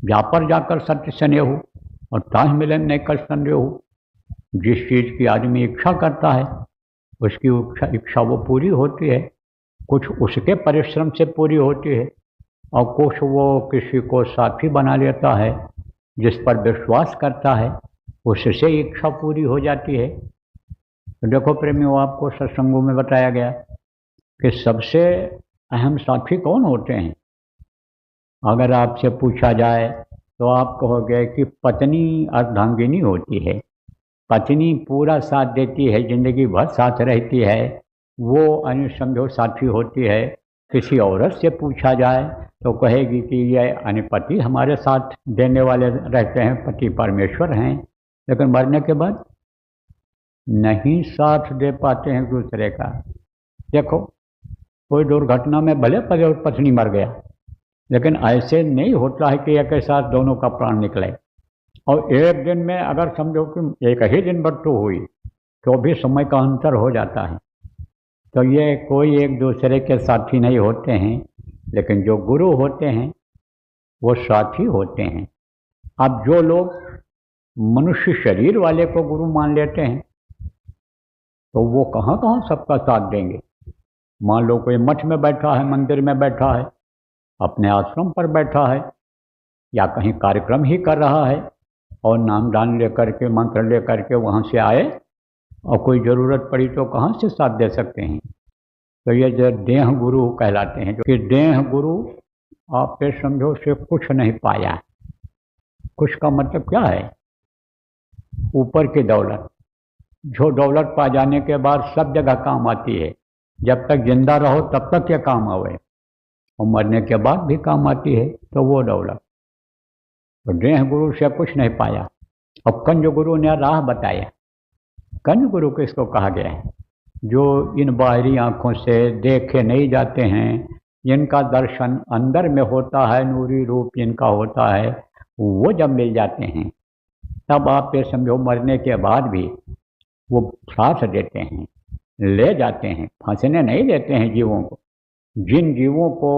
व्यापर जाकर सत्य स्नेहु और ताह मिलन नहीं कर संदेहु। जिस चीज़ की आदमी इच्छा करता है उसकी इच्छा वो पूरी होती है। कुछ उसके परिश्रम से पूरी होती है और कुछ वो किसी को साथी बना लेता है जिस पर विश्वास करता है, उससे इच्छा पूरी हो जाती है। तो देखो प्रेमियों, आपको सत्संगों में बताया गया कि सबसे अहम साथी कौन होते हैं। अगर आपसे पूछा जाए तो आप कहोगे कि पत्नी अर्धांगिनी होती है। पत्नी पूरा साथ देती है, जिंदगी भर साथ रहती है, वो अनुसंधो साथी होती है। किसी औरत से पूछा जाए तो कहेगी कि ये पति हमारे साथ देने वाले रहते हैं, पति परमेश्वर हैं, लेकिन मरने के बाद नहीं साथ दे पाते हैं दूसरे का। देखो, कोई दुर्घटना में भले पत्नी मर गया, लेकिन ऐसे नहीं होता है कि एक साथ दोनों का प्राण निकले। और एक दिन में अगर समझो कि एक ही दिन मृत्यु हुई तो भी समय का अंतर हो जाता है। तो ये कोई एक दूसरे के साथी नहीं होते हैं, लेकिन जो गुरु होते हैं वो साथी होते हैं। अब जो लोग मनुष्य शरीर वाले को गुरु मान लेते हैं तो वो कहाँ कहाँ सबका साथ देंगे। मान लो कोई मठ में बैठा है, मंदिर में बैठा है, अपने आश्रम पर बैठा है, या कहीं कार्यक्रम ही कर रहा है और नाम दान लेकर के, मंत्र लेकर के वहाँ से आए और कोई ज़रूरत पड़ी तो कहाँ से साथ दे सकते हैं। तो ये जो देह गुरु कहलाते हैं, जो कि देह गुरु आप पे समझो से कुछ नहीं पाया। कुछ का मतलब क्या है? ऊपर की दौलत, जो दौलत पा जाने के बाद सब जगह काम आती है। जब तक जिंदा रहो तब तक ये काम आवे और मरने के बाद भी काम आती है, तो वो दौलत। तो देह गुरु से कुछ नहीं पाया। और कंज गुरु ने राह बताया। कंज गुरु किसको कहा गया है? जो इन बाहरी आँखों से देखे नहीं जाते हैं, जिनका दर्शन अंदर में होता है, नूरी रूप जिनका होता है, वो जब मिल जाते हैं तब आप ये समझो मरने के बाद भी वो साथ देते हैं, ले जाते हैं, फंसने नहीं देते हैं जीवों को। जिन जीवों को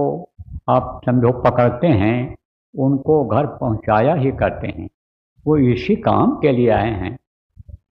आप समझो पकड़ते हैं उनको घर पहुंचाया ही करते हैं। वो इसी काम के लिए आए हैं